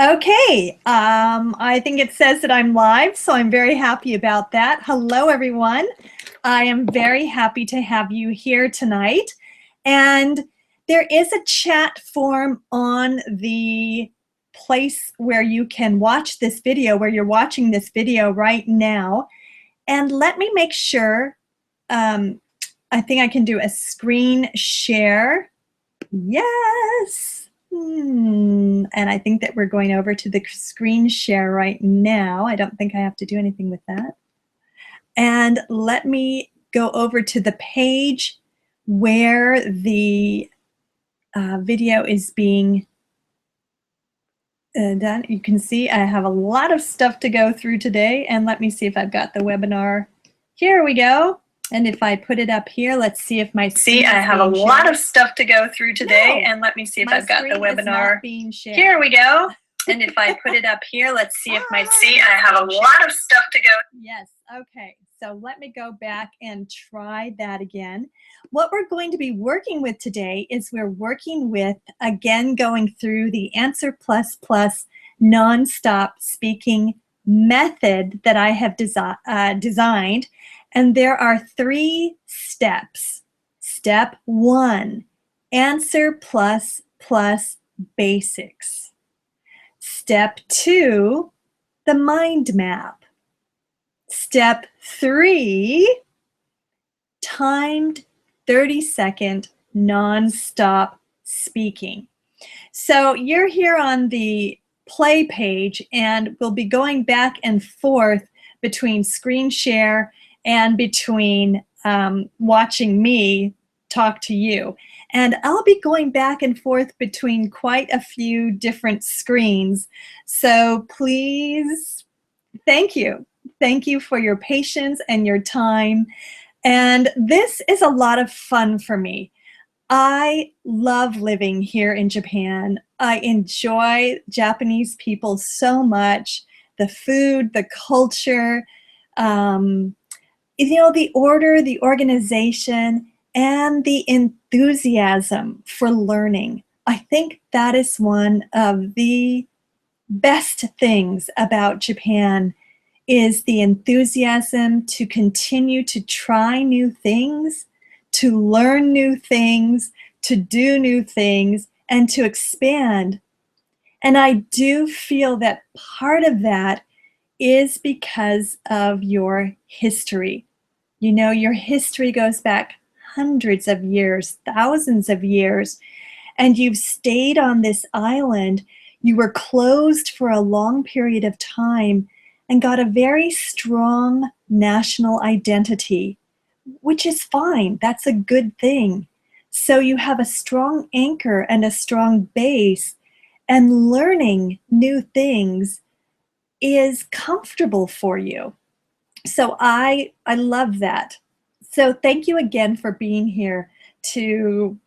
Okay, I think it says that I'm live, so I'm very happy about that. Hello, everyone. I am very happy to have you here tonight. And there is a chat form on the place where you can watch this video, where you're watching this video right now. And let me make sure, I think I can do a screen share. Yes. And I think that we're going over to the screen share right now. I don't think I have to do anything with that. And let me go over to the page where the video is being done. You can see I have a lot of stuff to go through today. And let me see if I've got the webinar. Here we go. And if I put it up here, let's see if my screen I have a lot of stuff to go through today, and let me see if I've got the webinar. Here we go. And if I put it up here, let's see if my I have a lot of stuff to go. Yes, okay. So let me go back and try that again. What we're going to be working with today is we're working with, again, going through the Answer Plus Plus nonstop speaking method that I have designed. And there are 3 steps. Step 1, Answer Plus Plus Basics. Step 2, the mind map. Step 3, timed 30-second non-stop speaking. So you're here on the play page, and we'll be going back and forth between screen share and between watching me talk to you. And I'll be going back and forth between quite a few different screens. So please, thank you. Thank you for your patience and your time. And this is a lot of fun for me. I love living here in Japan. I enjoy Japanese people so much. The food, the culture, the order, the organization, and the enthusiasm for learning. I think that is one of the best things about Japan is the enthusiasm to continue to try new things, to learn new things, to do new things, and to expand. And I do feel that part of that is because of your history. You know, your history goes back hundreds of years, thousands of years, and you've stayed on this island. You were closed for a long period of time and got a very strong national identity, which is fine. That's a good thing. So you have a strong anchor and a strong base, and learning new things is comfortable for you. So I love that. So thank you again for being here to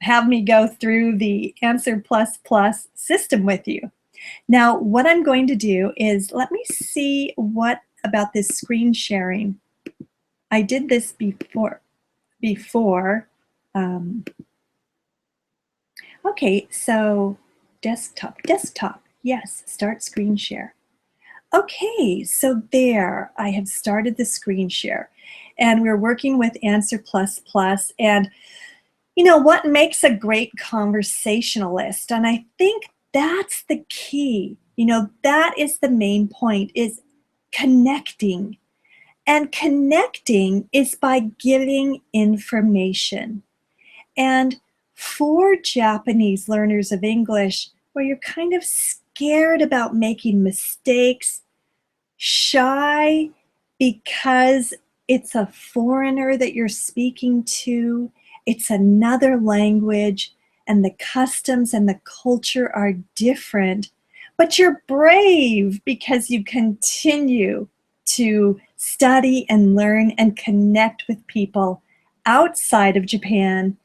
have me go through the Answer Plus Plus system with you. Now, what I'm going to do is, let me see what about this screen sharing. I did this before. Okay, so desktop, yes, start screen share. Okay, so there, I have started the screen share, and we're working with Answer Plus Plus, and you know what makes a great conversationalist, and I think that's the key. You know, that is the main point, is connecting, and connecting is by giving information. And for Japanese learners of English, where you're kind of scared about making mistakes, shy because it's a foreigner that you're speaking to, it's another language, and the customs and the culture are different, but you're brave because you continue to study and learn and connect with people outside of Japan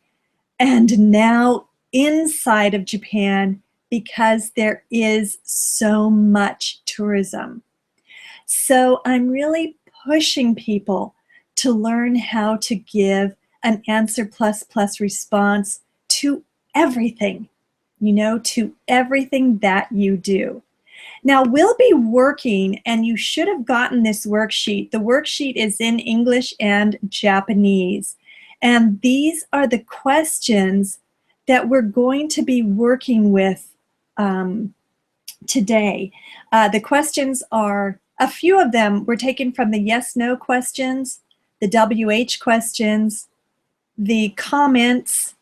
and now inside of Japan, because there is so much tourism. So I'm really pushing people to learn how to give an Answer Plus Plus response to everything, you know, to everything that you do. Now we'll be working, and you should have gotten this worksheet. The worksheet is in English and Japanese. And these are the questions that we're going to be working with today. The questions are, a few of them were taken from the yes/no questions, the WH questions, the comments,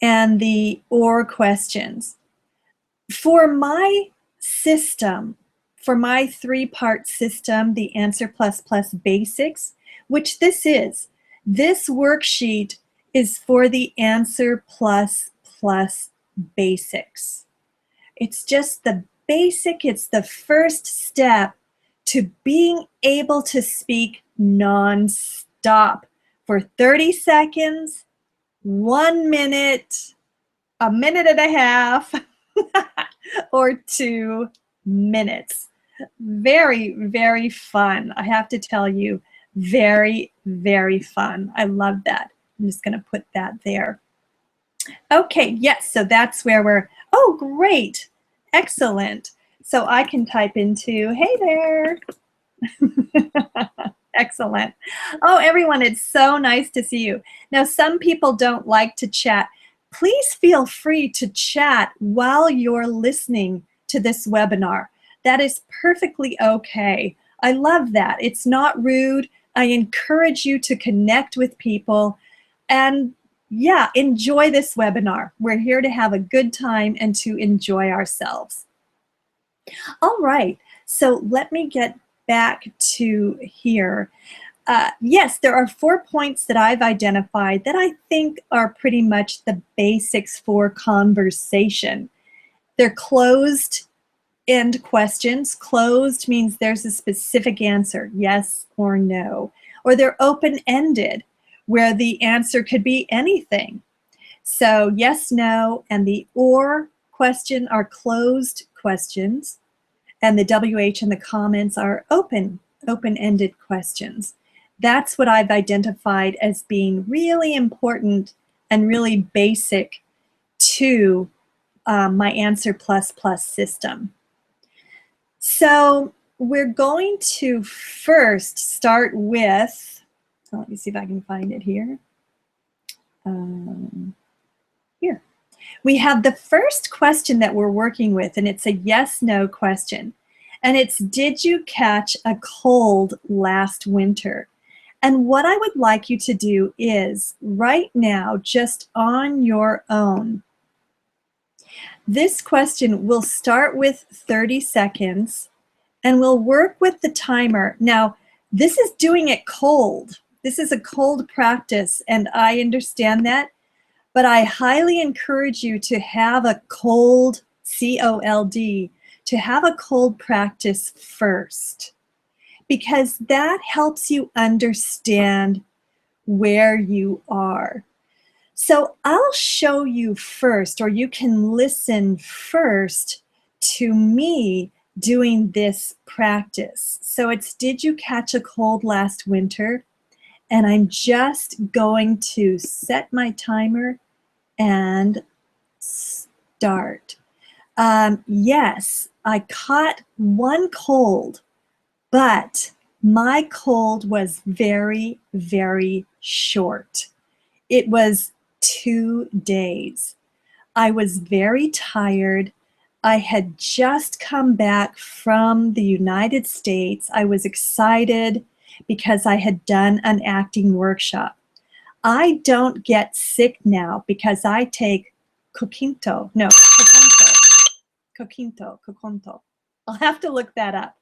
and the or questions. For my system, for my 3-part system, the Answer Plus Plus Basics, which this is, this worksheet is for the Answer Plus Plus Basics. It's just the basic, it's the first step to being able to speak non-stop for 30 seconds, 1 minute, a minute and a half, or 2 minutes. Very, very fun. I have to tell you, very, very fun. I love that. I'm just going to put that there. Okay, yes, so that's where we're, oh, great. Excellent. So I can type into, hey there. Excellent. Oh, everyone, it's so nice to see you. Now, some people don't like to chat. Please feel free to chat while you're listening to this webinar. That is perfectly okay. I love that. It's not rude. I encourage you to connect with people and yeah, enjoy this webinar. We're here to have a good time and to enjoy ourselves. All right, so let me get back to here. Yes, there are 4 points that I've identified that I think are pretty much the basics for conversation. They're closed-end questions. Closed means there's a specific answer, yes or no. Or they're open-ended, where the answer could be anything. So yes, no, and the or question are closed questions, and the WH and the comments are open-ended questions. That's what I've identified as being really important and really basic to my Answer Plus Plus system. So we're going to first start with, let me see if I can find it here. Here. We have the first question that we're working with, and it's a yes/no question. And it's, did you catch a cold last winter? And what I would like you to do is, right now, just on your own, this question will start with 30 seconds, and we'll work with the timer. Now, this is doing it cold. This is a cold practice, and I understand that. But I highly encourage you to have a cold, C-O-L-D, to have a cold practice first, because that helps you understand where you are. So I'll show you first, or you can listen first to me doing this practice. So it's, did you catch a cold last winter? And I'm just going to set my timer and start. Yes, I caught one cold, but my cold was very, very short. It was 2 days. I was very tired. I had just come back from the United States. I was excited because I had done an acting workshop. I don't get sick now because I take Kokinto. I'll have to look that up.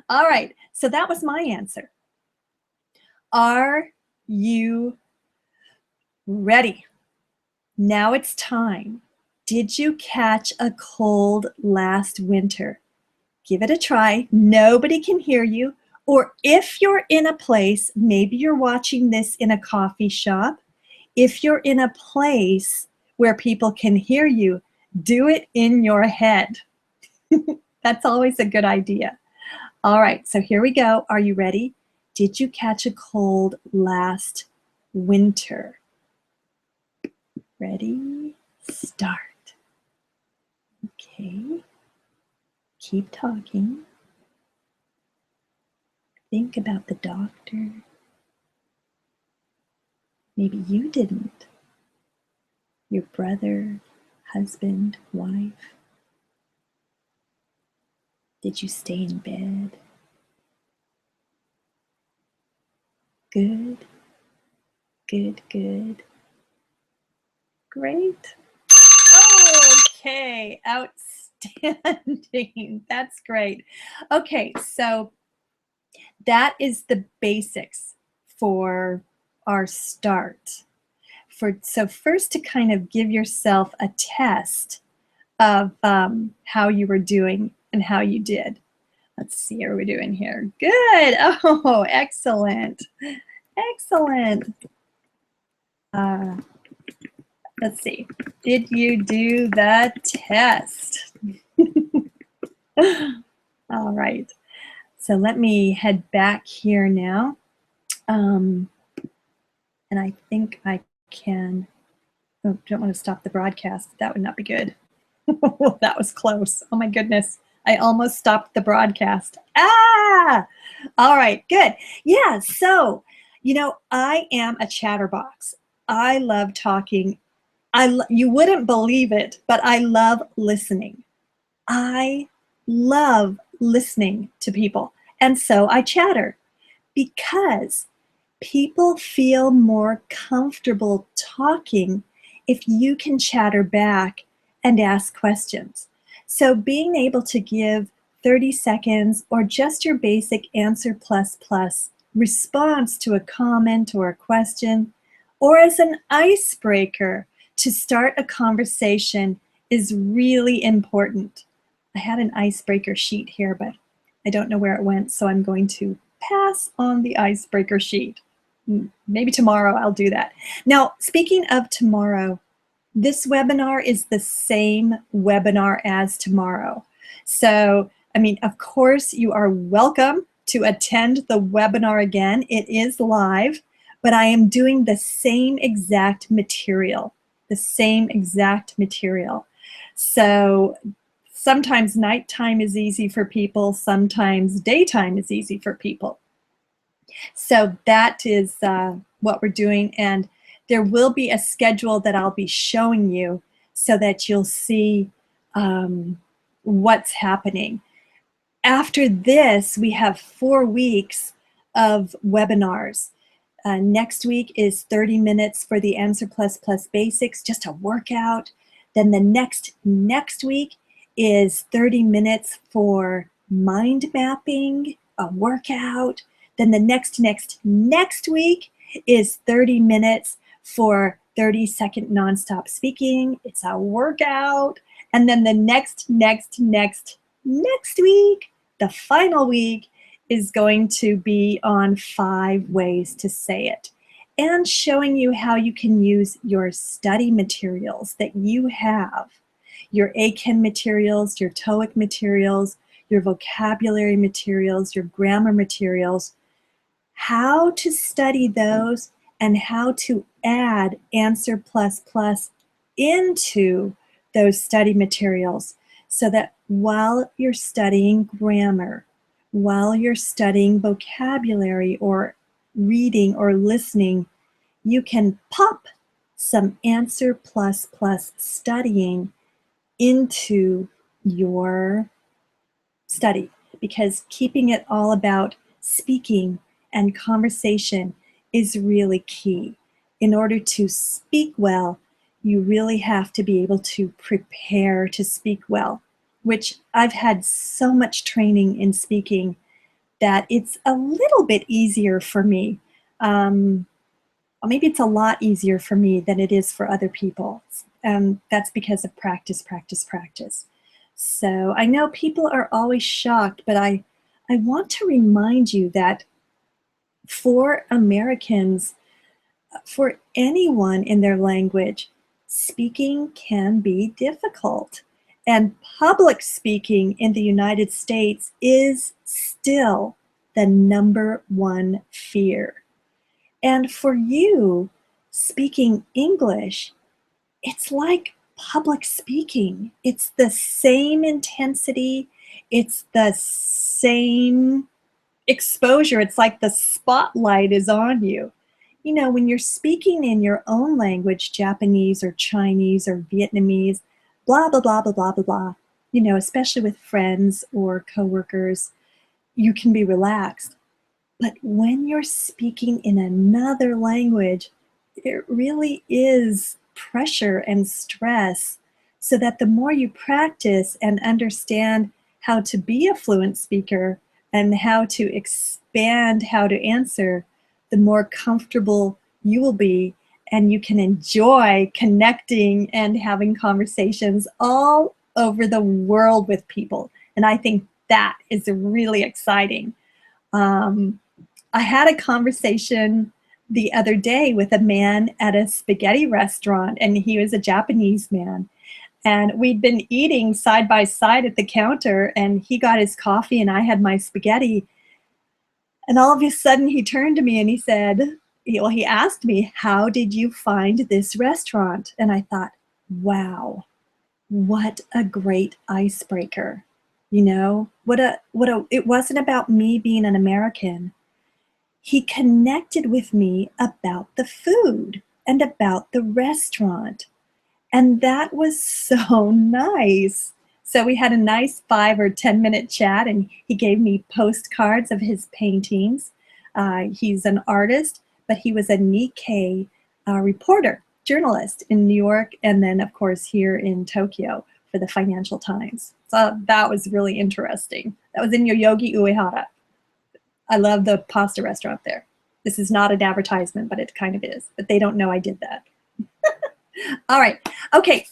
All right, so that was my answer. Are you ready? Now it's time. Did you catch a cold last winter? Give it a try. Nobody can hear you. Or if you're in a place, maybe you're watching this in a coffee shop. If you're in a place where people can hear you, do it in your head. That's always a good idea. All right, so here we go. Are you ready? Did you catch a cold last winter? Ready? Start. Okay. Keep talking. Think about the doctor. Maybe you didn't. Your brother, husband, wife. Did you stay in bed? Good, good, good. Great. Okay, outstanding. That's great. Okay, so that is the basics for our start. So first, to kind of give yourself a test of how you were doing and how you did. Let's see how we're doing here. Good. Oh, excellent. Excellent. Let's see. Did you do the test? All right. So let me head back here now. And I think I can. Oh, don't want to stop the broadcast. That would not be good. That was close. Oh my goodness. I almost stopped the broadcast. Ah! All right, good. Yeah, so, I am a chatterbox. I love talking. You wouldn't believe it, but I love listening. I love listening to people. And so I chatter because people feel more comfortable talking if you can chatter back and ask questions. So being able to give 30 seconds or just your basic answer plus response to a comment or a question, or as an icebreaker to start a conversation is really important. I had an icebreaker sheet here, but I don't know where it went, so I'm going to pass on the icebreaker sheet. Maybe tomorrow I'll do that. Now, speaking of tomorrow, this webinar is the same webinar as tomorrow. So, of course, you are welcome to attend the webinar again. It is live, but I am doing the same exact material. So sometimes nighttime is easy for people, sometimes daytime is easy for people. So that is what we're doing, and there will be a schedule that I'll be showing you so that you'll see what's happening. After this, we have 4 weeks of webinars. Next week is 30 minutes for the Answer Plus Basics, just a workout. Then the next week is 30 minutes for mind mapping, a workout. Then the next week is 30 minutes for 30-second nonstop speaking. It's a workout. And then the next week, the final week, is going to be on 5 ways to say it and showing you how you can use your study materials that you have, your ACHEN materials, your TOEIC materials, your vocabulary materials, your grammar materials, how to study those and how to add Answer Plus into those study materials so that while you're studying grammar, while you're studying vocabulary or reading or listening, you can pop some Answer Plus studying into your study, because keeping it all about speaking and conversation is really key. In order to speak well, you really have to be able to prepare to speak well, which I've had so much training in speaking that it's a little bit easier for me. Maybe it's a lot easier for me than it is for other people. That's because of practice. So I know people are always shocked, but I want to remind you that for Americans, for anyone in their language, speaking can be difficult. And public speaking in the United States is still the #1 fear. And for you, speaking English, it's like public speaking. It's the same intensity, It's the same exposure. It's like the spotlight is on you. You know, when you're speaking in your own language, Japanese or Chinese or Vietnamese, blah, blah, blah, blah, blah, blah, blah, you know, especially with friends or coworkers, you can be relaxed. But when you're speaking in another language, it really is pressure and stress, so that the more you practice and understand how to be a fluent speaker and how to expand how to answer, the more comfortable you will be, and you can enjoy connecting and having conversations all over the world with people. And I think that is really exciting. I had a conversation the other day with a man at a spaghetti restaurant, and he was a Japanese man. And we'd been eating side by side at the counter, and he got his coffee and I had my spaghetti. And all of a sudden he turned to me and he said, well, he asked me, "How did you find this restaurant?" And I thought, wow, what a great icebreaker. You know, it wasn't about me being an American. He connected with me about the food and about the restaurant. And that was so nice. So we had a nice 5 or 10 minute chat, and he gave me postcards of his paintings. He's an artist, but he was a Nikkei reporter, journalist in New York, and then of course here in Tokyo for the Financial Times. So that was really interesting. That was in Yoyogi Uehara. I love the pasta restaurant there. This is not an advertisement, but it kind of is. But they don't know I did that. All right. Okay.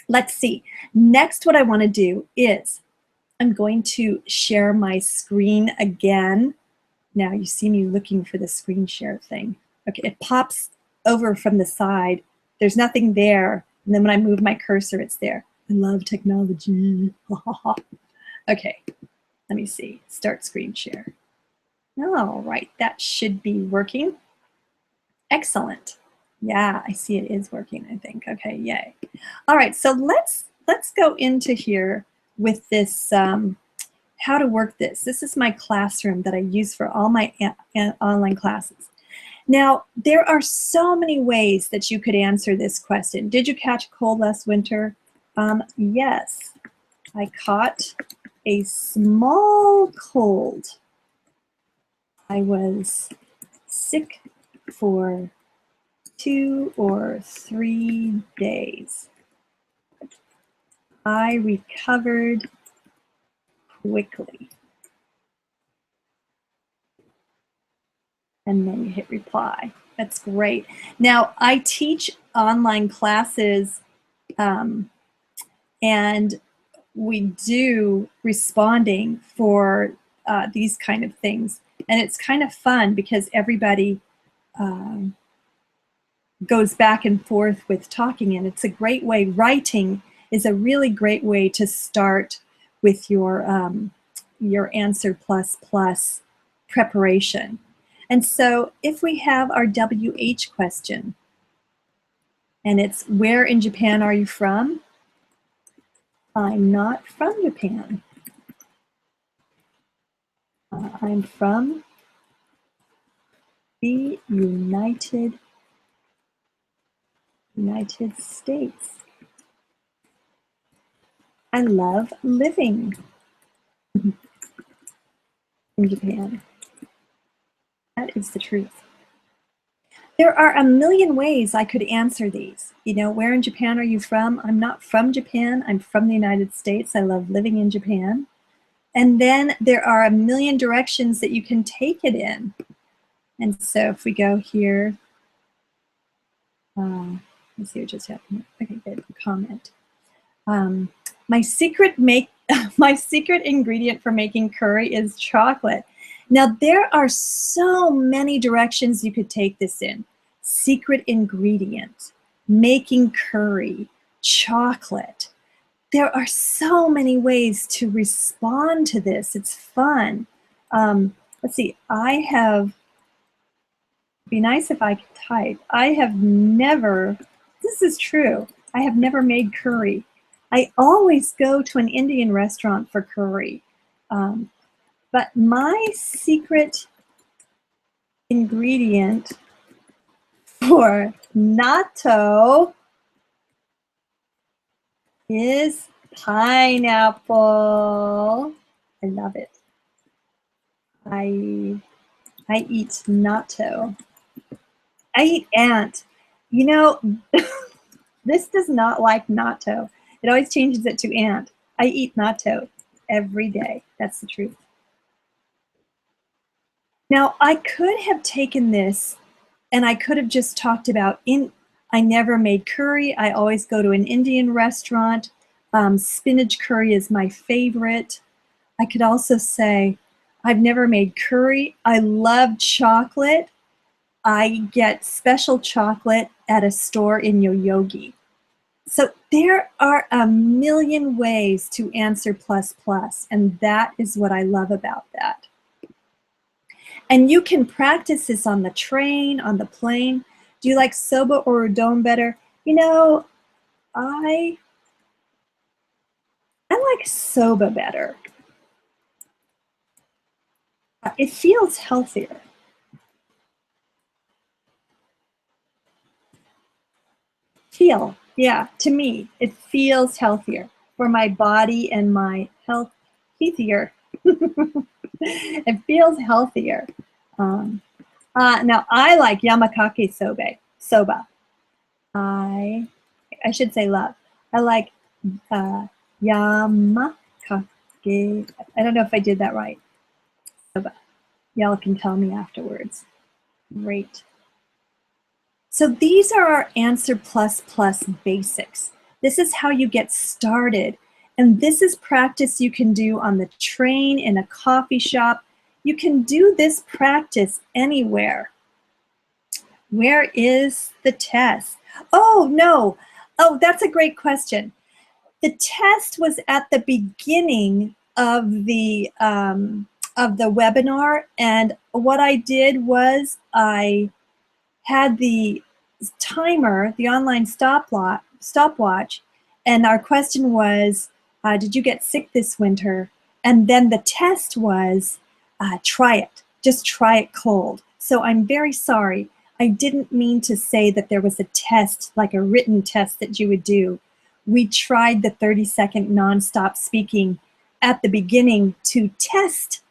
Let's see. Next, what I want to do is I'm going to share my screen again. Now you see me looking for the screen share thing. Okay. It pops over from the side. There's nothing there. And then when I move my cursor, it's there. I love technology. Okay. Let me see. Start screen share. All right, that should be working. Excellent. Yeah, I see it is working, I think. Okay, yay. All right, so let's go into here with this, how to work this. This is my classroom that I use for all my online classes. Now, there are so many ways that you could answer this question. Did you catch a cold last winter? Yes, I caught a small cold. I was sick for 2 or 3 days. I recovered quickly. And then you hit reply. That's great. Now, I teach online classes, and we do responding for these kind of things. And it's kind of fun because everybody goes back and forth with talking, and it's a great way. Writing is a really great way to start with your answer plus preparation. And so if we have our WH question, and it's, where in Japan are you from? I'm not from Japan. I'm from the United States. I love living in Japan. That is the truth. There are a million ways I could answer these. You know, where in Japan are you from? I'm not from Japan. I'm from the United States. I love living in Japan. And then there are a million directions that you can take it in. And so if we go here, let's see what just happened. Okay, good. Comment. My secret ingredient for making curry is chocolate. Now, there are so many directions you could take this in. Secret ingredient, making curry, chocolate. There are so many ways to respond to this. It's fun. Let's see, be nice if I could type. I have never, this is true, I have never made curry. I always go to an Indian restaurant for curry. But my secret ingredient for natto is pineapple. I love it. I eat natto. I eat ant. You know, this does not like natto. It always changes it to ant. I eat natto every day. That's the truth. Now, I could have taken this and I could have just talked about I never made curry. I always go to an Indian restaurant. Spinach curry is my favorite. I could also say, I've never made curry. I love chocolate. I get special chocolate at a store in Yoyogi. So there are a million ways to answer plus plus, and that is what I love about that. And you can practice this on the train, on the plane. Do you like soba or udon better? You know, I like soba better. It feels healthier. Yeah, to me, it feels healthier for my body and my health. Healthier. It feels healthier. Now, I like yamakake soba. I should say love. I like yamakake. I don't know if I did that right. Soba. Y'all can tell me afterwards. Great. So these are our answer plus plus basics. This is how you get started. And this is practice you can do on the train, in a coffee shop. You can do this practice anywhere. Where is the test? Oh, no. Oh, that's a great question. The test was at the beginning of the webinar, and what I did was I had the timer, the online stopwatch, and our question was, did you get sick this winter? And then the test was, try it. Just try it cold. So I'm very sorry. I didn't mean to say that there was a test, like a written test that you would do. We tried the 30-second nonstop speaking at the beginning to test,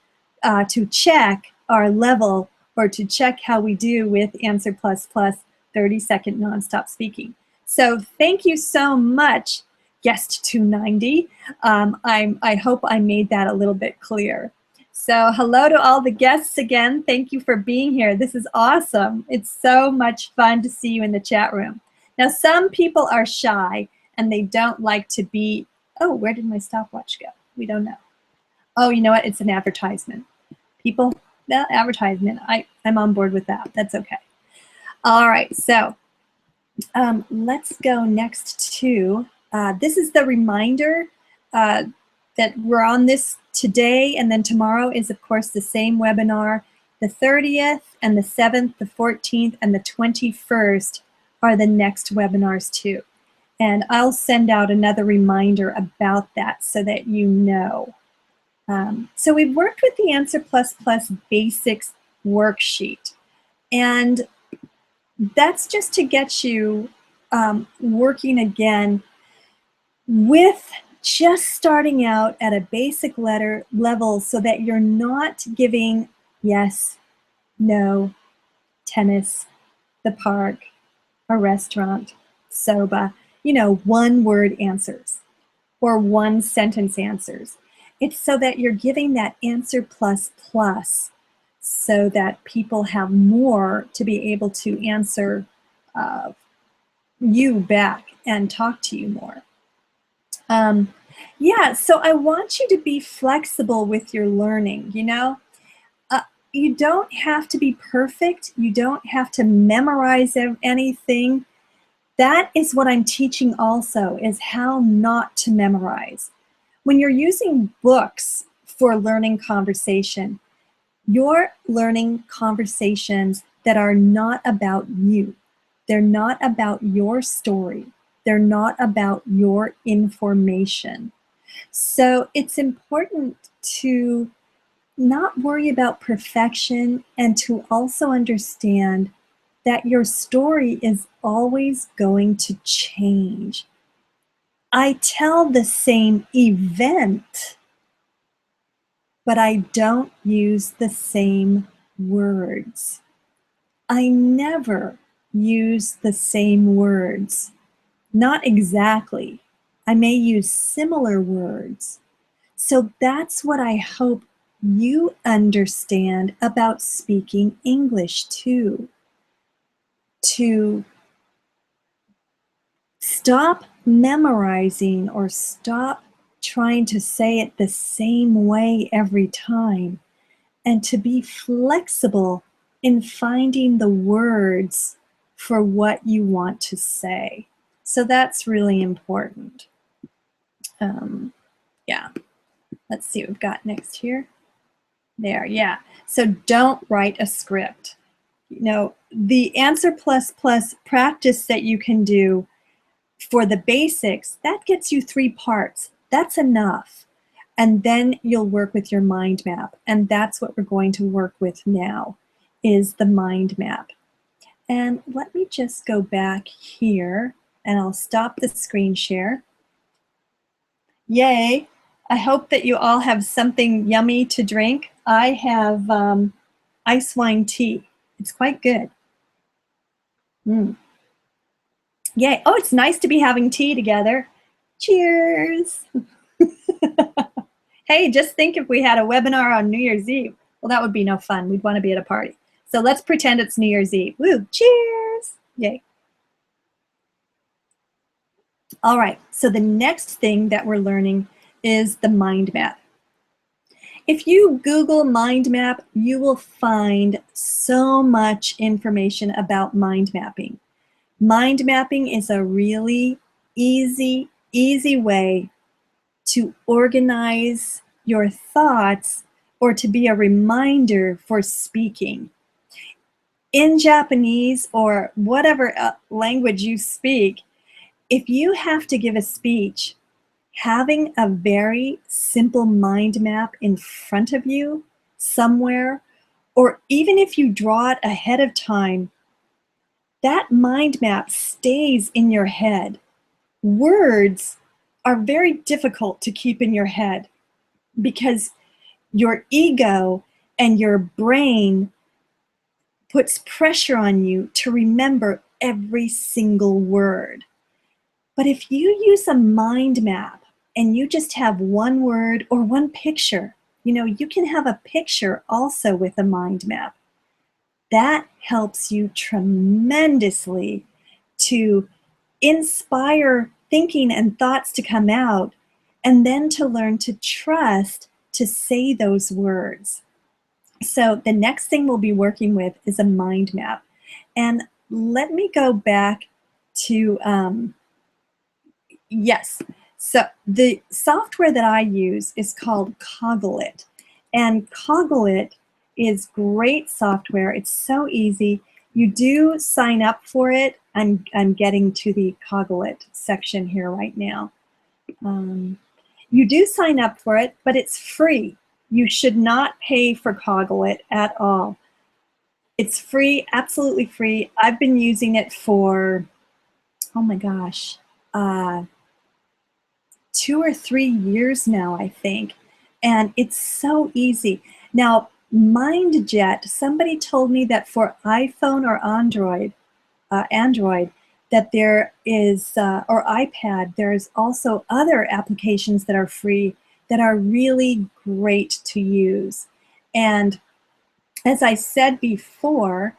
to check our level, or to check how we do with Answer Plus Plus 30-second nonstop speaking. So thank you so much, Guest 290. I hope I made that a little bit clear. So hello to all the guests again. Thank you for being here. This is awesome. It's so much fun to see you in the chat room. Now, some people are shy and they don't like to be, oh, where did my stopwatch go? We don't know. Oh, you know what? It's an advertisement. People, that advertisement, I'm on board with that. That's okay. All right, so let's go next to, this is the reminder that we're on this today, and then tomorrow is, of course, the same webinar. The 30th and the 7th, the 14th, and the 21st are the next webinars too. And I'll send out another reminder about that so that you know. So we've worked with the Answer Plus Plus Basics worksheet. And that's just to get you working again with just starting out at a basic level so that you're not giving yes, no, tennis, the park, a restaurant, soba, you know, one-word answers or one-sentence answers. It's so that you're giving that answer plus plus so that people have more to be able to answer you back and talk to you more. Yeah, so I want you to be flexible with your learning, you know. You don't have to be perfect. You don't have to memorize anything. That is what I'm teaching also, is how not to memorize. When you're using books for learning conversation, you're learning conversations that are not about you. They're not about your story. They're not about your information. So it's important to not worry about perfection and to also understand that your story is always going to change. I tell the same event, but I don't use the same words. I never use the same words. Not exactly. I may use similar words. So that's what I hope you understand about speaking English too. To stop memorizing or stop trying to say it the same way every time, and to be flexible in finding the words for what you want to say. So that's really important. Yeah. Let's see what we've got next here. There, yeah. So don't write a script. You know, the answer plus practice that you can do for the basics, that gets you 3 parts. That's enough. And then you'll work with your mind map. And that's what we're going to work with now, is the mind map. And let me just go back here and I'll stop the screen share. Yay! I hope that you all have something yummy to drink. I have ice wine tea. It's quite good. Yay! Oh, it's nice to be having tea together. Cheers! Hey, just think if we had a webinar on New Year's Eve. Well, that would be no fun. We'd want to be at a party. So let's pretend it's New Year's Eve. Woo! Cheers! Yay! All right, so the next thing that we're learning is the mind map. If you Google mind map, you will find so much information about mind mapping. Mind mapping is a really easy way to organize your thoughts or to be a reminder for speaking. In Japanese or whatever language you speak, if you have to give a speech, having a very simple mind map in front of you somewhere, or even if you draw it ahead of time, that mind map stays in your head. Words are very difficult to keep in your head because your ego and your brain puts pressure on you to remember every single word. But if you use a mind map and you just have one word or one picture, you know, you can have a picture also with a mind map. That helps you tremendously to inspire thinking and thoughts to come out, and then to learn to trust to say those words. So the next thing we'll be working with is a mind map. And let me go back to, yes, so the software that I use is called Coglit. And Coglit is great software. It's so easy. You do sign up for it. I'm getting to the Coglit section here right now. You do sign up for it, but it's free. You should not pay for Coglit at all. It's free, absolutely free. I've been using it for, oh my gosh, 2 or 3 years now, I think. And it's so easy. Now, MindJet, somebody told me that for iPhone or Android, that there is, or iPad, there's also other applications that are free that are really great to use. And as I said before,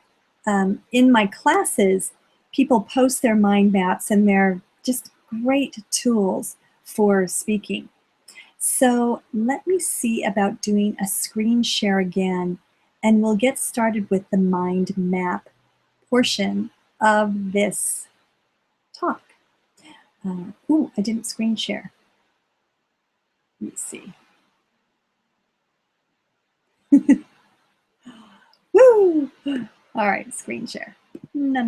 in my classes, people post their mind maps and they're just great tools for speaking. So let me see about doing a screen share again, and we'll get started with the mind map portion of this talk. Ooh, I didn't screen share. Let's see. Woo! All right, screen share. No.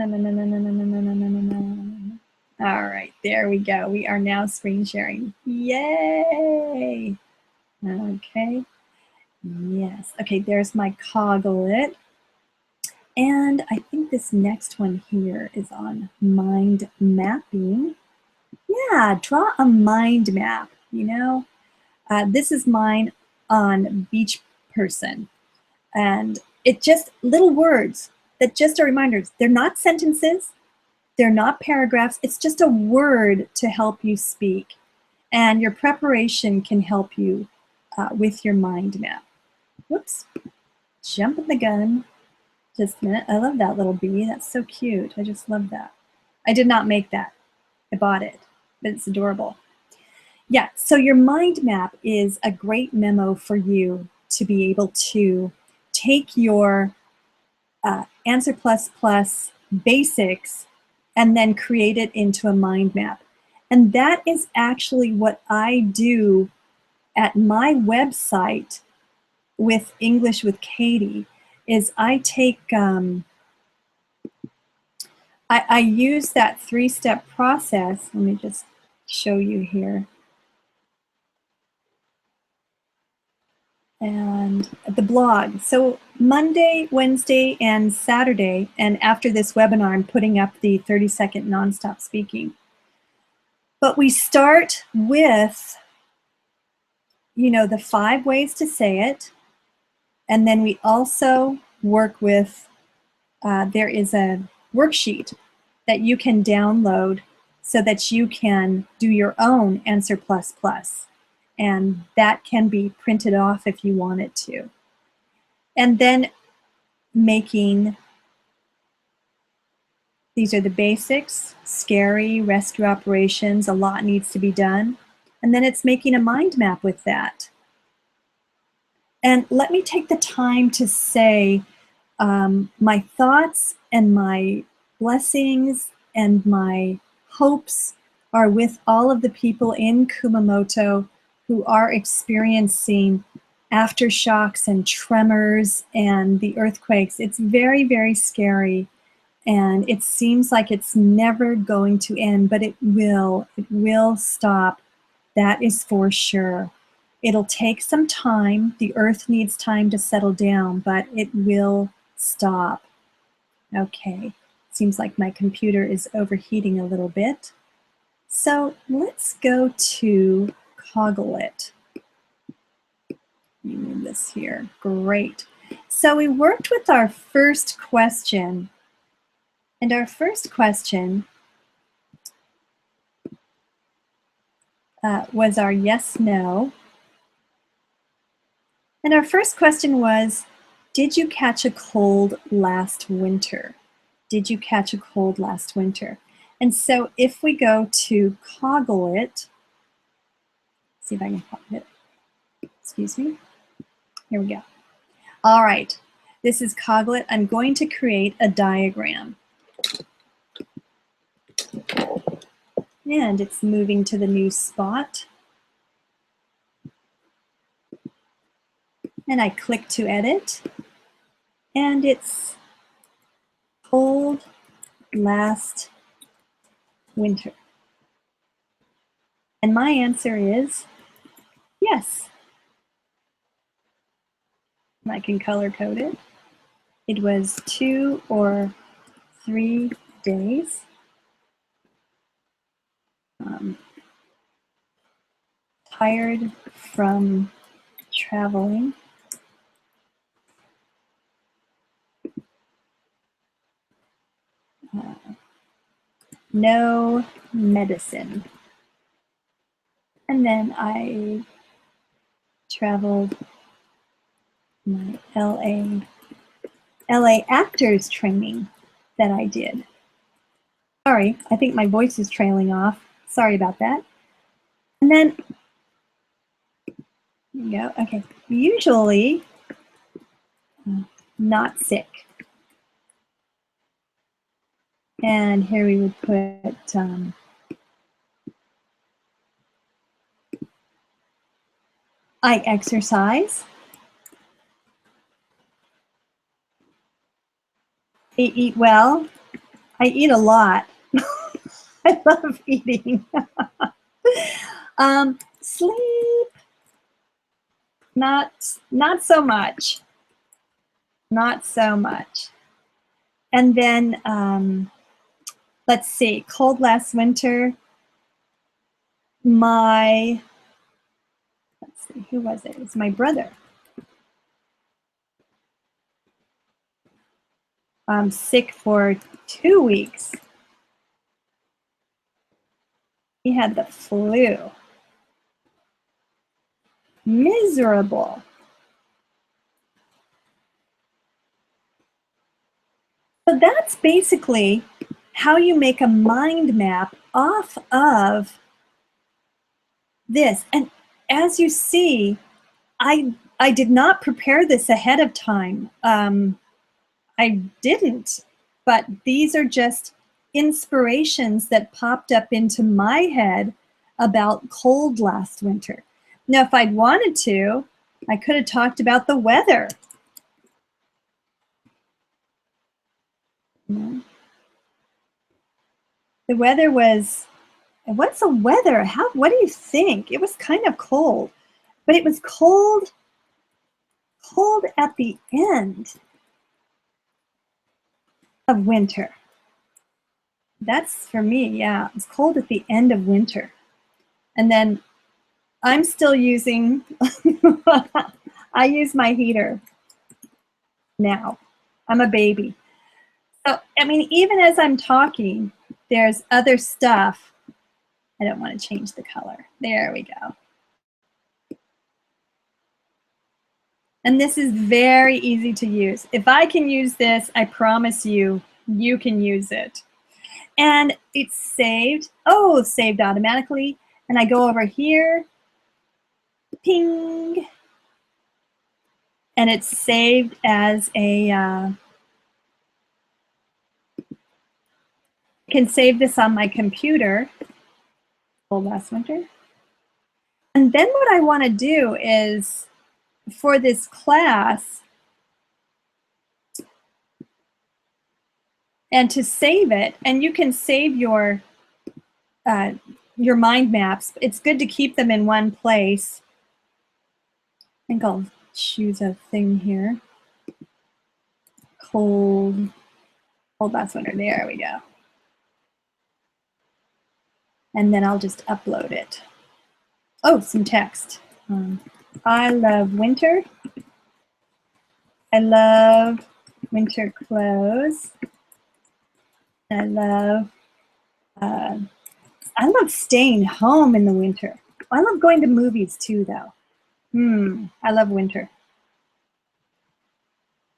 All right, there we go. We are now screen sharing. Yay! Okay. Yes. Okay, there's my Coglet. And I think this next one here is on mind mapping. Yeah, draw a mind map, you know. This is mine on beach person. And it just, little words that just are reminders. They're not sentences. They're not paragraphs. It's just a word to help you speak. And your preparation can help you with your mind map. Whoops, jumping the gun. Just a minute. I love that little bee. That's so cute. I just love that. I did not make that. I bought it, but it's adorable. Yeah, so your mind map is a great memo for you to be able to take your Answer++ basics and then create it into a mind map. And that is actually what I do at my website with English with Katie, is I take, I use that 3-step process. Let me just show you here. And the blog. So Monday, Wednesday, and Saturday, and after this webinar, I'm putting up the 30-second nonstop speaking. But we start with, you know, the 5 ways to say it. And then we also work with, there is a worksheet that you can download so that you can do your own Answer++. And that can be printed off if you want it to. And then making, these are the basics, scary, rescue operations, a lot needs to be done. And then it's making a mind map with that. And let me take the time to say my thoughts and my blessings and my hopes are with all of the people in Kumamoto who are experiencing aftershocks and tremors and the earthquakes. It's very, very scary. And it seems like it's never going to end, but it will. It will stop. That is for sure. It'll take some time. The earth needs time to settle down, but it will stop. Okay, seems like my computer is overheating a little bit. So let's go to Coglet. Let me move this here. Great. So we worked with our first question. And our first question was our yes, no. And our first question was, did you catch a cold last winter? Did you catch a cold last winter? And so if we go to Coglet, see if I can find it. Excuse me. Here we go. All right. This is Coglet. I'm going to create a diagram. And it's moving to the new spot. And I click to edit. And it's cold last winter. And my answer is yes. And I can color code it. It was 2 or 3 days. Tired from traveling. No medicine. And then I traveled my LA actors training that I did. Sorry, I think my voice is trailing off. Sorry about that. And then, there you go. Okay, usually not sick. And here we would put I exercise. I eat well. I eat a lot. I love eating. Sleep. Not so much. Not so much. And then, let's see, cold last winter. Let's see, who was it? It was my brother. Sick for 2 weeks. He had the flu. Miserable. So that's basically how you make a mind map off of this. And as you see, I did not prepare this ahead of time. I didn't, but these are just inspirations that popped up into my head about cold last winter. Now, if I'd wanted to, I could have talked about the weather. The weather was, what's the weather? What do you think? It was kind of cold, but it was cold at the end of winter. That's for me, yeah. It's cold at the end of winter. And then I'm still using, I use my heater now. I'm a baby. So, I mean, even as I'm talking, there's other stuff. I don't want to change the color. There we go. And this is very easy to use. If I can use this, I promise you, you can use it. And it's saved. Oh, saved automatically. And I go over here. Ping. And it's saved as a, I can save this on my computer. Cold last winter. And then what I want to do is, for this class, and to save it, and you can save your mind maps. It's good to keep them in one place. I think I'll choose a thing here. Cold last winter. There we go. And then I'll just upload it. Oh, some text. I love winter. I love winter clothes. I love staying home in the winter. I love going to movies too, though. I love winter.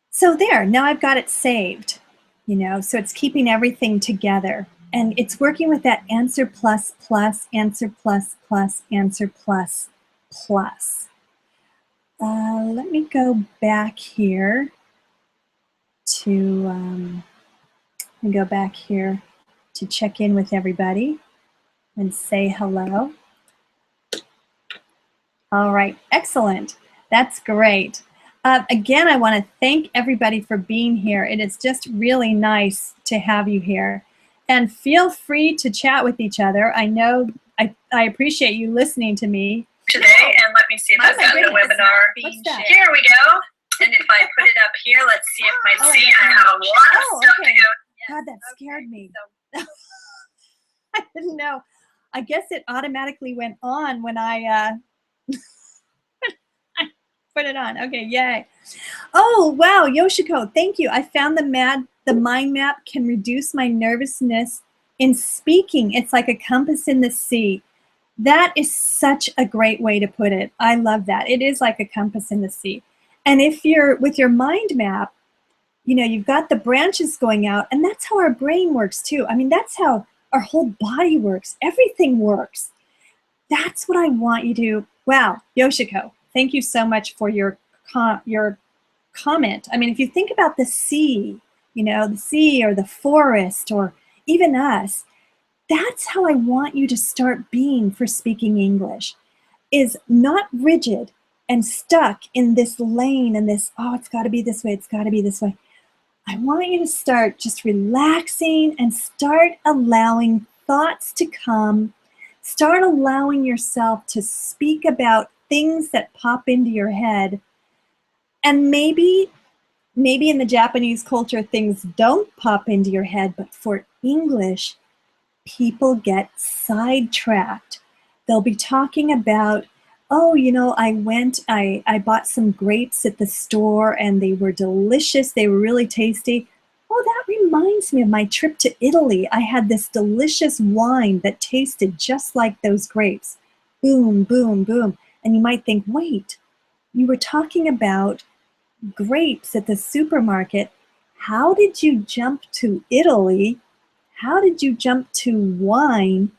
So there, now I've got it saved, you know, so it's keeping everything together. And it's working with that answer plus plus, answer plus plus, answer plus plus. Let me go back here to check in with everybody and say hello. All right, excellent. That's great. Again, I want to thank everybody for being here. It is just really nice to have you here. And feel free to chat with each other. I know I appreciate you listening to me. Today, and let me see if I've got the webinar. Here we go. And if I put it up here, let's see if my see. I have a lot of stuff to go. God, that scared me. I didn't know. I guess it automatically went on when I put it on. Okay, yay. Oh, wow, Yoshiko, thank you. I found the mind map can reduce my nervousness in speaking. It's like a compass in the sea. That is such a great way to put it. I love that. It is like a compass in the sea. And if you're with your mind map, you know, you've got the branches going out, and that's how our brain works too. I mean, that's how our whole body works. Everything works. That's what I want you to. Wow, Yoshiko, thank you so much for your comment. I mean, if you think about the sea, you know, the sea or the forest or even us, that's how I want you to start being for speaking English, is not rigid and stuck in this lane and this, oh, it's got to be this way, it's got to be this way. I want you to start just relaxing and start allowing thoughts to come. Start allowing yourself to speak about things that pop into your head. And maybe in the Japanese culture, things don't pop into your head, but for English, people get sidetracked. They'll be talking about, oh, you know, I bought some grapes at the store and they were delicious. They were really tasty. Oh, that reminds me of my trip to Italy. I had this delicious wine that tasted just like those grapes. Boom, boom, boom. And you might think, wait, you were talking about grapes at the supermarket. How did you jump to Italy? How did you jump to wine?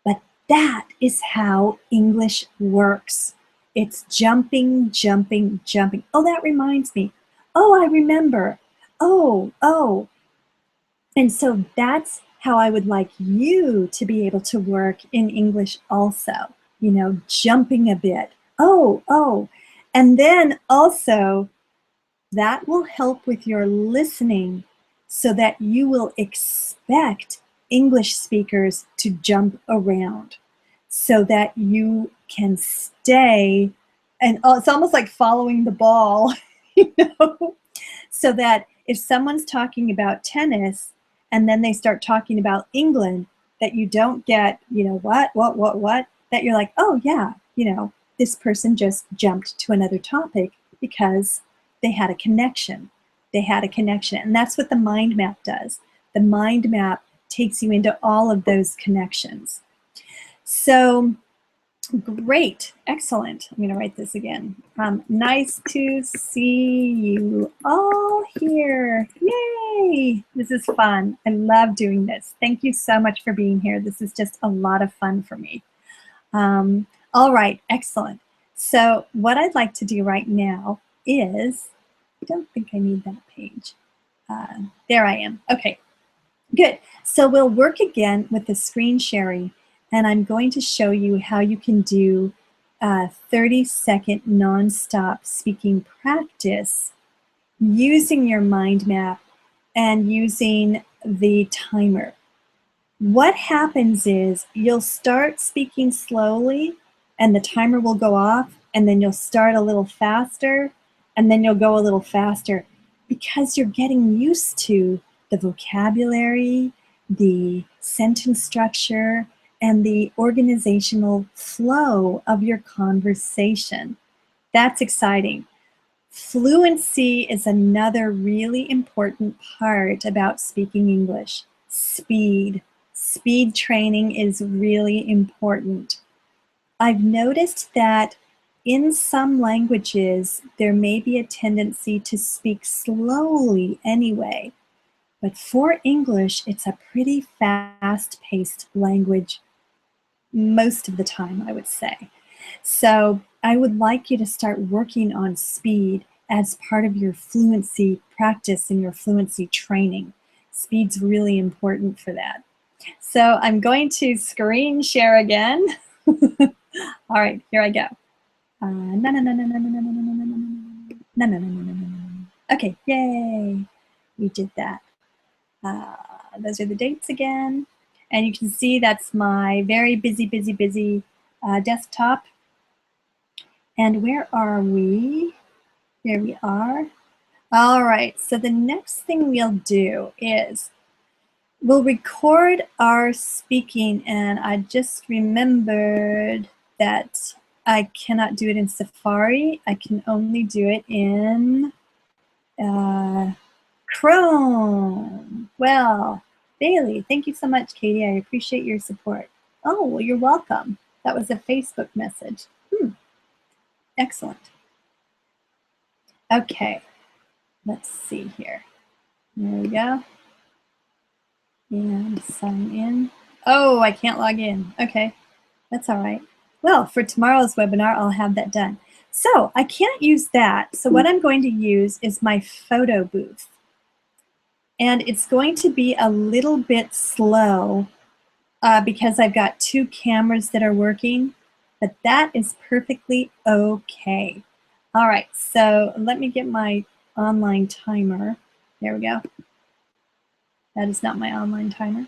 But that is how English works. It's jumping, jumping, jumping. Oh, that reminds me. Oh, I remember. Oh. And so that's how I would like you to be able to work in English also. You know, jumping a bit. Oh. And then also, that will help with your listening so that you will expect English speakers to jump around so that you can stay. And it's almost like following the ball, you know, so that if someone's talking about tennis and then they start talking about England, that you don't get, you know, what, that you're like, oh yeah, you know, this person just jumped to another topic because they had a connection. And that's what the mind map does. The mind map takes you into all of those connections. So great, excellent. I'm going to write this again. Nice to see you all here. Yay! This is fun. I love doing this. Thank you so much for being here. This is just a lot of fun for me. All right, excellent. So what I'd like to do right now is, I don't think I need that page. There I am. Okay, good. So we'll work again with the screen sharing, and I'm going to show you how you can do 30-second nonstop speaking practice using your mind map and using the timer. What happens is you'll start speaking slowly and the timer will go off, and then you'll start a little faster, and then you'll go a little faster because you're getting used to the vocabulary, the sentence structure, and the organizational flow of your conversation. That's exciting. Fluency is another really important part about speaking English. Speed training is really important. I've noticed that in some languages, there may be a tendency to speak slowly anyway, but for English, it's a pretty fast-paced language most of the time, I would say. So I would like you to start working on speed as part of your fluency practice and your fluency training. Speed's really important for that. So I'm going to screen share again. All right, here I go. Okay, yay, we did that. Those are the dates again. And you can see that's my very busy desktop. And where are we? Here we are. All right, so the next thing we'll do is we'll record our speaking, and I just remembered that I cannot do it in Safari. I can only do it in Chrome. Well, Bailey, thank you so much, Katie. I appreciate your support. Oh, well, you're welcome. That was a Facebook message. Excellent. Okay, let's see here. There we go. And sign in. Oh, I can't log in. Okay, that's all right. Well, for tomorrow's webinar, I'll have that done. So I can't use that. So what I'm going to use is my photo booth. And it's going to be a little bit slow because I've got two cameras that are working, but that is perfectly okay. All right, so let me get my online timer. There we go. That is not my online timer.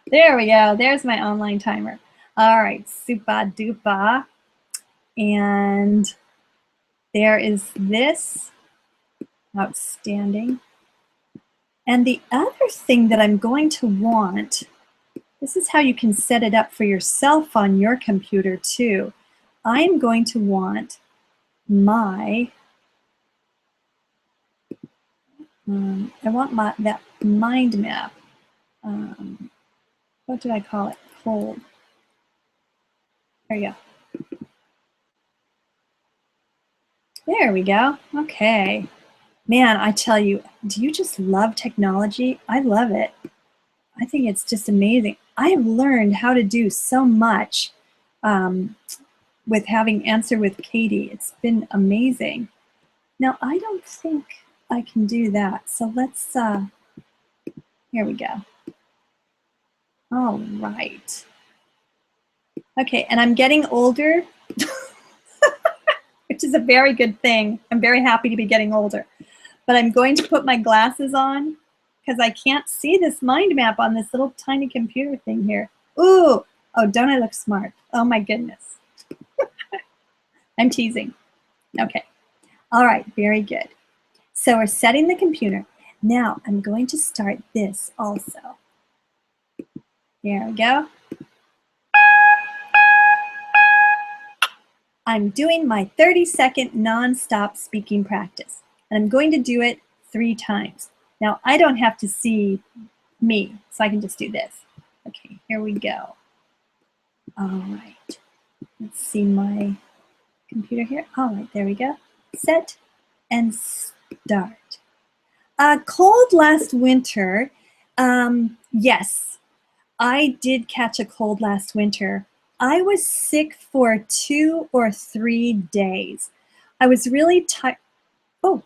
There we go. There's my online timer. All right, super duper. And there is this. Outstanding. And the other thing that I'm going to want, this is how you can set it up for yourself on your computer too. I'm going to want my, I want that mind map. What did I call it? Cold. There you go. There we go. Okay. Man, I tell you, do you just love technology? I love it. I think it's just amazing. I have learned how to do so much with having Answer with Katie. It's been amazing. Now, I don't think I can do that. So let's, here we go. All right. Okay, and I'm getting older, which is a very good thing. I'm very happy to be getting older. But I'm going to put my glasses on because I can't see this mind map on this little tiny computer thing here. Ooh, oh, don't I look smart? Oh my goodness. I'm teasing. Okay, all right, very good. So we're setting the computer. Now I'm going to start this also. There we go. I'm doing my 30-second non-stop speaking practice. And I'm going to do it 3 times. Now, I don't have to see me, so I can just do this. Okay, here we go. All right. Let's see my computer here. All right, there we go. Set and start. Cold last winter. Yes, I did catch a cold last winter. I was sick for 2 or 3 days. I was really tired. Oh.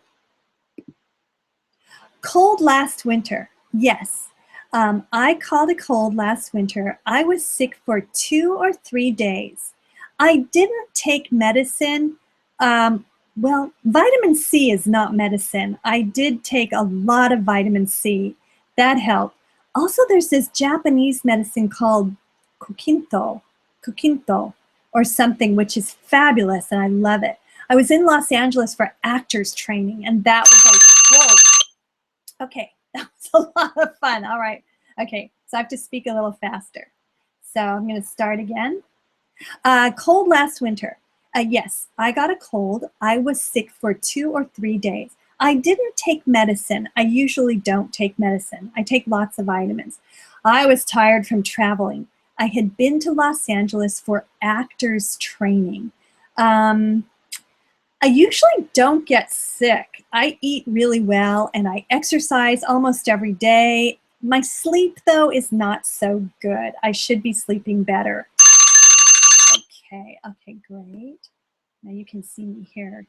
Cold last winter. Yes, I caught a cold last winter. I was sick for 2 or 3 days. I didn't take medicine. Well, vitamin C is not medicine. I did take a lot of vitamin C. That helped. Also, there's this Japanese medicine called kokinto, or something, which is fabulous, and I love it. I was in Los Angeles for actors training, and that was like, whoa. Okay, that was a lot of fun. All right. Okay, so I have to speak a little faster. So I'm going to start again. Cold last winter. Yes, I got a cold. I was sick for 2 or 3 days. I didn't take medicine. I usually don't take medicine. I take lots of vitamins. I was tired from traveling. I had been to Los Angeles for actors training. I usually don't get sick. I eat really well and I exercise almost every day. My sleep, though, is not so good. I should be sleeping better. Okay, great. Now you can see me here.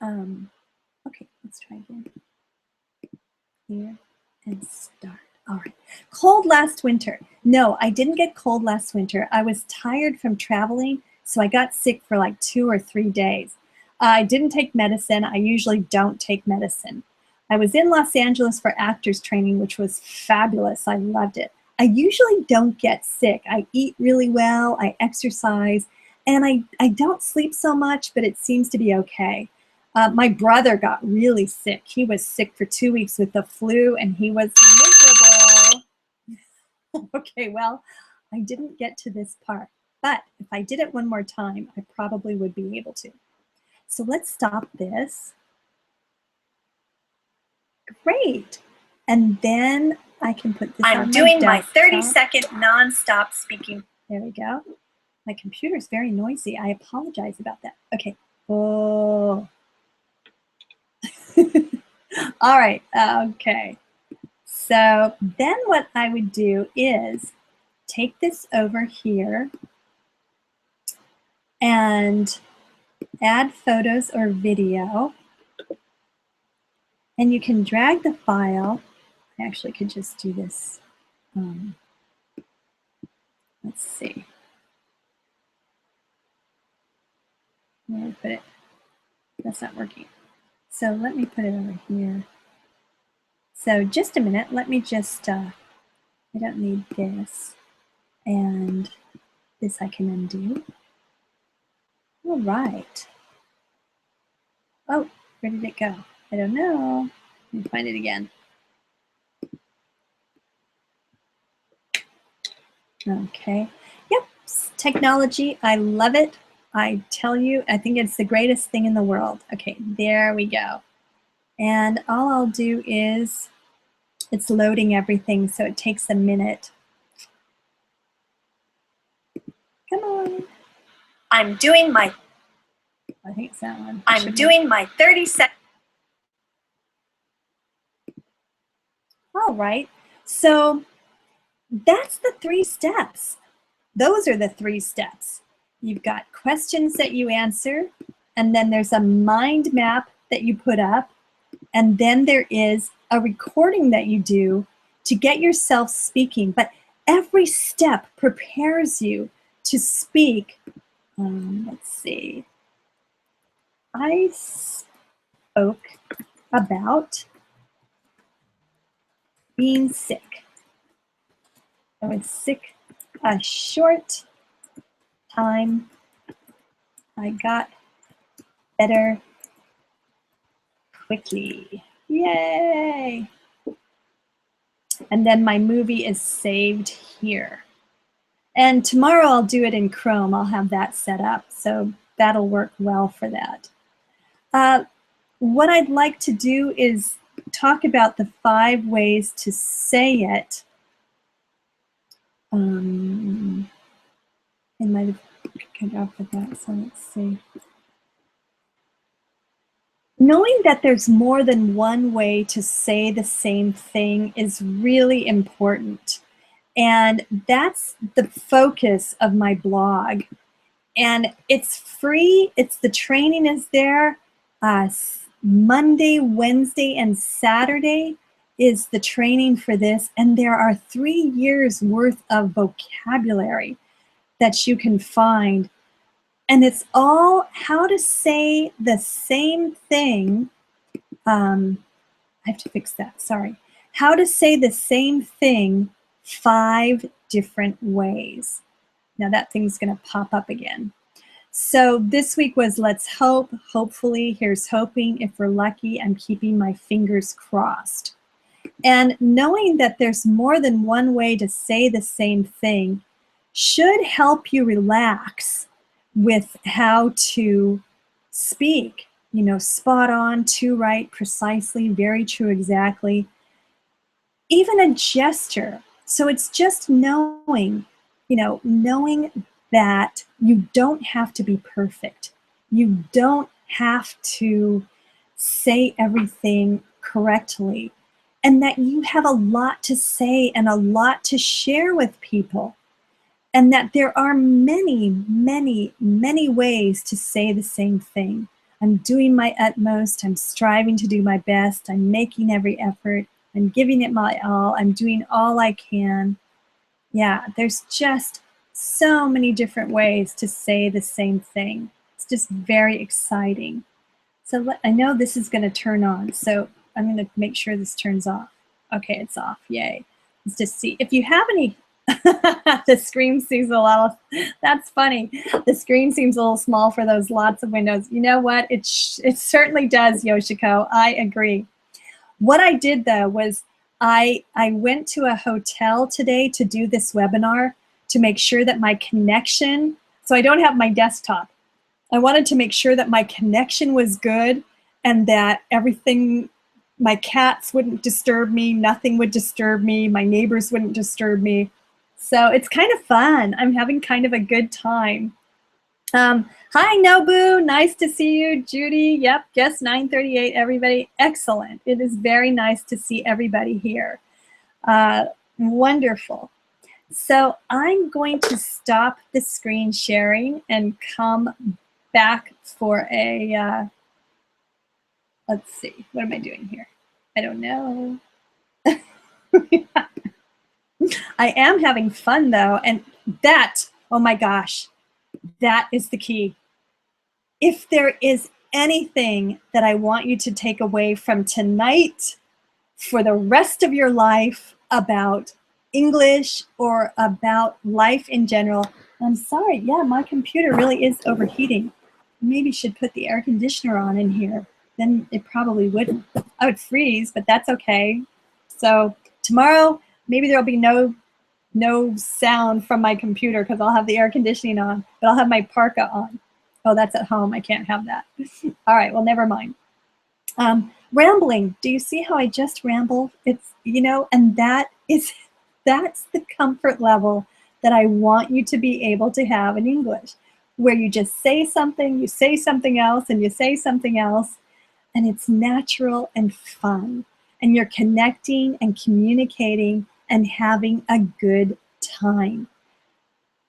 Okay, let's try again. Here and start. All right. Cold last winter. No, I didn't get cold last winter. I was tired from traveling, so I got sick for like 2 or 3 days. I didn't take medicine. I usually don't take medicine. I was in Los Angeles for actors training, which was fabulous. I loved it. I usually don't get sick. I eat really well. I exercise. And I don't sleep so much, but it seems to be okay. My brother got really sick. He was sick for 2 weeks with the flu, and he was miserable. Okay, well, I didn't get to this part. But if I did it one more time, I probably would be able to. So let's stop this. Great. And then I can put this on my desktop. I'm doing my 30-second non-stop speaking. There we go. My computer is very noisy. I apologize about that. Okay. Oh. All right. Okay. So then what I would do is take this over here and add photos or video. And you can drag the file. I actually could just do this. Let's see. Where do I put it? That's not working. So let me put it over here. So just a minute. Let me just I don't need this. And this I can undo. All right. Oh, where did it go? I don't know. Let me find it again. Okay. Yep, technology, I love it. I tell you, I think it's the greatest thing in the world. Okay, there we go. And all I'll do is, it's loading everything, so it takes a minute. Come on. I'm doing my, I think it's that one. I'm doing my 30 seconds. All right, so that's the 3 steps. Those are the 3 steps. You've got questions that you answer, and then there's a mind map that you put up, and then there is a recording that you do to get yourself speaking. But every step prepares you to speak. Let's see. I spoke about being sick. I was sick a short time. I got better quickly. Yay! And then my movie is saved here. And tomorrow I'll do it in Chrome. I'll have that set up, so that'll work well for that. What I'd like to do is talk about the 5 ways to say it. I might have cut off with that, so let's see. Knowing that there's more than one way to say the same thing is really important. And that's the focus of my blog. And it's free. The training is there. Monday, Wednesday, and Saturday is the training for this. And there are 3 years worth of vocabulary that you can find. And it's all how to say the same thing. I have to fix that, sorry. How to say the same thing 5 different ways. Now that thing's gonna pop up again. So this week was let's hope, hopefully, here's hoping, if we're lucky, I'm keeping my fingers crossed. And knowing that there's more than one way to say the same thing should help you relax with how to speak. You know, spot on, too right, precisely, very true, exactly. Even a gesture. So it's just knowing, knowing that you don't have to be perfect. You don't have to say everything correctly, and that you have a lot to say and a lot to share with people, and that there are many, many, many ways to say the same thing. I'm doing my utmost. I'm striving to do my best. I'm making every effort. I'm giving it my all. I'm doing all I can. Yeah, there's just so many different ways to say the same thing. It's just very exciting. So I know this is going to turn on, so I'm going to make sure this turns off. Okay, it's off. Yay. Let's just see. If you have any, the screen seems a little, that's funny. The screen seems a little small for those lots of windows. You know what? It certainly does, Yoshiko. I agree. What I did, though, was I went to a hotel today to do this webinar to make sure that my connection, so I don't have my desktop. I wanted to make sure that my connection was good and that everything, my cats wouldn't disturb me, nothing would disturb me, my neighbors wouldn't disturb me. So it's kind of fun. I'm having kind of a good time. Hi, Nobu. Nice to see you. Judy, yep, guess 9:38, everybody. Excellent. It is very nice to see everybody here. Wonderful. So I'm going to stop the screen sharing and come back for a, let's see, what am I doing here? I don't know. I am having fun though, and that, oh my gosh, that is the key. If there is anything that I want you to take away from tonight for the rest of your life about English or about life in general. I'm sorry, yeah, my computer really is overheating. Maybe should put the air conditioner on in here. Then it probably wouldn't. I would freeze, but that's okay. So tomorrow, maybe there'll be no sound from my computer because I'll have the air conditioning on, but I'll have my parka on. Oh, that's at home. I can't have that. All right, well, never mind. Rambling. Do you see how I just rambled? It's, and that's the comfort level that I want you to be able to have in English, where you just say something, you say something else, and you say something else, and it's natural and fun, and you're connecting and communicating and having a good time.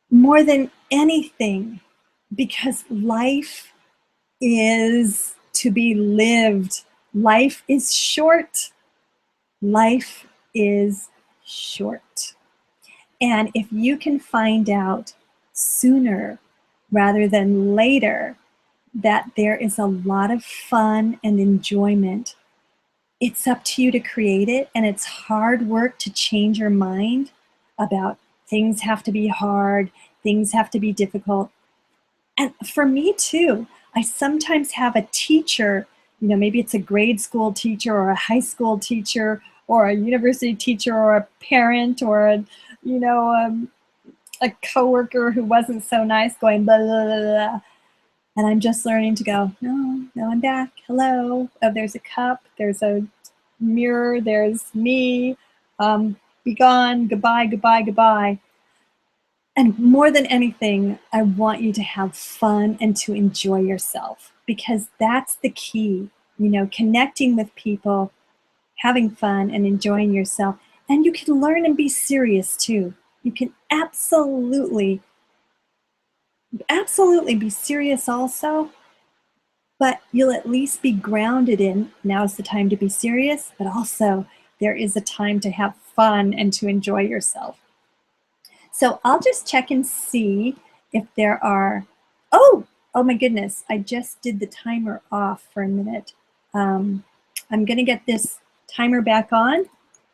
More than anything, because life is to be lived. Life is short. Life is short. And if you can find out sooner rather than later that there is a lot of fun and enjoyment, it's up to you to create it, and it's hard work to change your mind about things have to be hard, things have to be difficult. And for me too, I sometimes have a teacher, maybe it's a grade school teacher or a high school teacher or a university teacher or a parent or a coworker who wasn't so nice going blah, blah, blah, blah. And I'm just learning to go, no, I'm back. Hello. Oh, there's a cup. There's a mirror. There's me. Be gone. Goodbye, goodbye, goodbye. And more than anything, I want you to have fun and to enjoy yourself, because that's the key, connecting with people, having fun and enjoying yourself. And you can learn and be serious too. You can absolutely be serious also, but you'll at least be grounded in, now's the time to be serious, but also there is a time to have fun and to enjoy yourself. So I'll just check and see if there are, oh my goodness, I just did the timer off for a minute. I'm gonna get this timer back on,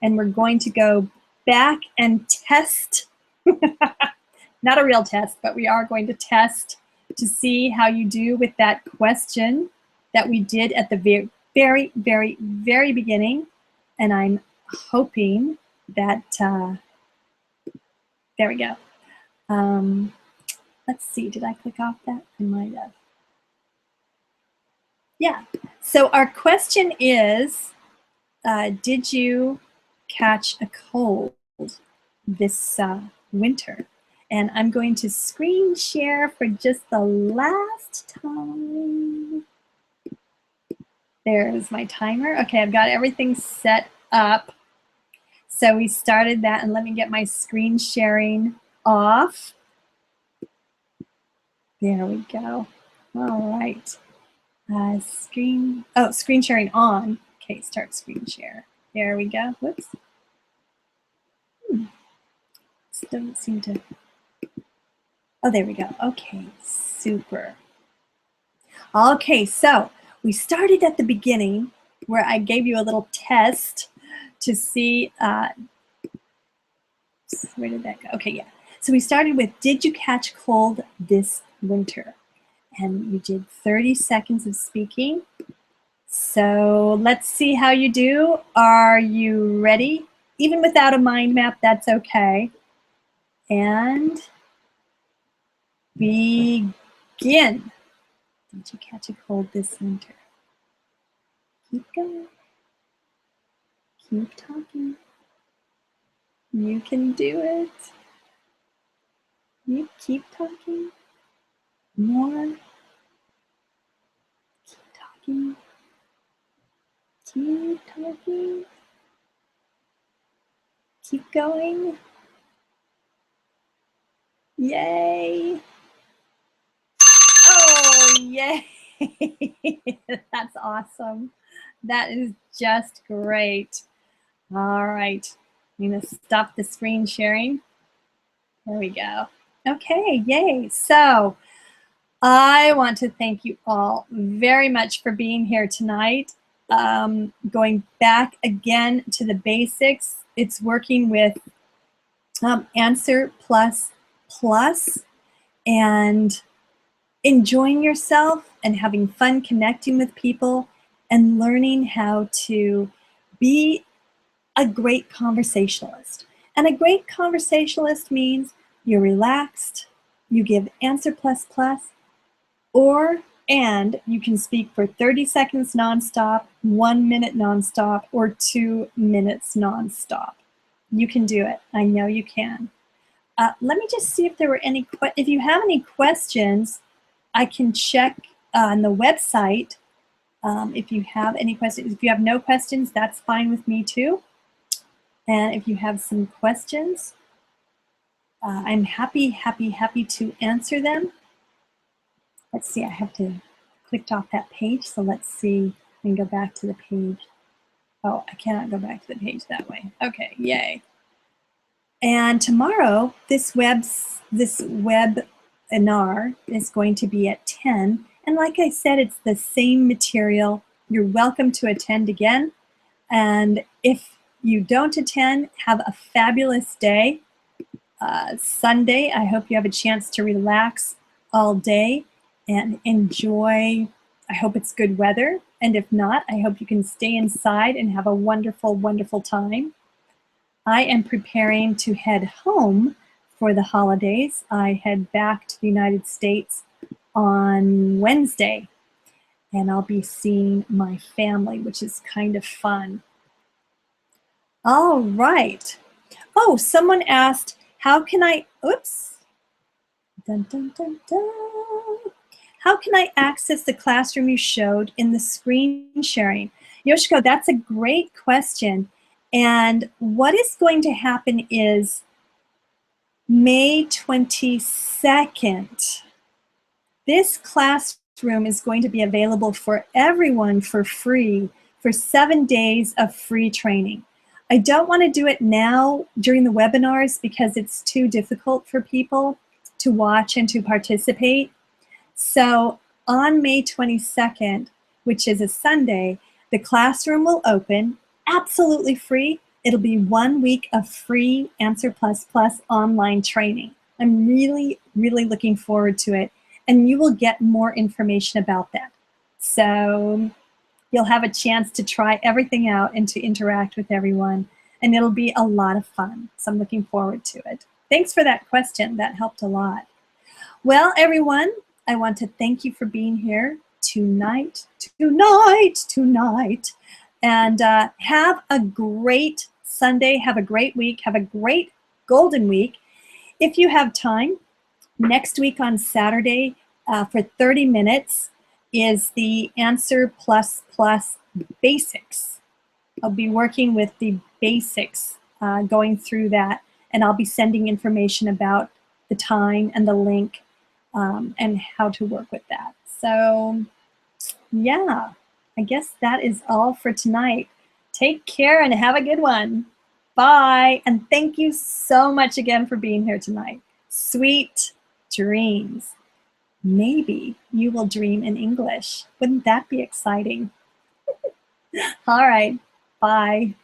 and we're going to go back and test. Not a real test, but we are going to test to see how you do with that question that we did at the very, very, very beginning. And I'm hoping that, there we go. Let's see, did I click off that? I might have. Yeah, so our question is, did you catch a cold this winter? And I'm going to screen share for just the last time. There's my timer. Okay, I've got everything set up. So we started that, and let me get my screen sharing off. There we go. All right. Screen sharing on. Okay, start screen share. There we go. Whoops. This doesn't seem to. Oh, there we go. Okay, super. Okay, so we started at the beginning where I gave you a little test to see, where did that go? Okay, yeah. So we started with, did you catch cold this winter? And you did 30 seconds of speaking. So let's see how you do. Are you ready? Even without a mind map, that's okay. And begin. Did you catch a cold this winter? Keep going. Keep talking. You can do it. You keep talking. More. Keep talking. Keep talking. Keep going. Yay. Oh, yay. That's awesome. That is just great. All right. I'm going to stop the screen sharing. There we go. Okay, yay. So I want to thank you all very much for being here tonight. Going back again to the basics, it's working with answer plus plus, and enjoying yourself and having fun connecting with people and learning how to be a great conversationalist. And a great conversationalist means you're relaxed, you give answer plus plus, and you can speak for 30 seconds nonstop, 1 minute nonstop, or 2 minutes nonstop. You can do it. I know you can. Let me just see if there were any, if you have any questions, I can check on the website if you have any questions. If you have no questions, that's fine with me too. And if you have some questions, I'm happy to answer them. Let's see, I have to click off that page, so let's see and go back to the page. Oh, I cannot go back to the page that way. Okay, yay. And tomorrow, this webinar is going to be at 10. And like I said, it's the same material. You're welcome to attend again. And if you don't attend, have a fabulous day. Sunday, I hope you have a chance to relax all day and enjoy. I hope it's good weather. And if not, I hope you can stay inside and have a wonderful, wonderful time. I am preparing to head home for the holidays. I head back to the United States on Wednesday, and I'll be seeing my family, which is kind of fun. All right. Oh, someone asked, how can I, how can I access the classroom you showed in the screen sharing? Yoshiko, that's a great question. And what is going to happen is May 22nd, this classroom is going to be available for everyone for free for 7 days of free training. I don't want to do it now during the webinars because it's too difficult for people to watch and to participate. So on May 22nd, which is a Sunday, the classroom will open absolutely free. It'll be 1 week of free Answer Plus Plus online training. I'm really, really looking forward to it. And you will get more information about that. So you'll have a chance to try everything out and to interact with everyone. And it'll be a lot of fun. So I'm looking forward to it. Thanks for that question. That helped a lot. Well, everyone, I want to thank you for being here tonight. And have a great Sunday. Have a great week. Have a great golden week. If you have time, next week on Saturday for 30 minutes is the Answer Plus Plus Basics. I'll be working with the basics, going through that, and I'll be sending information about the time and the link and how to work with that. So, yeah, I guess that is all for tonight. Take care and have a good one. Bye, and thank you so much again for being here tonight. Sweet dreams. Maybe you will dream in English. Wouldn't that be exciting? All right, bye.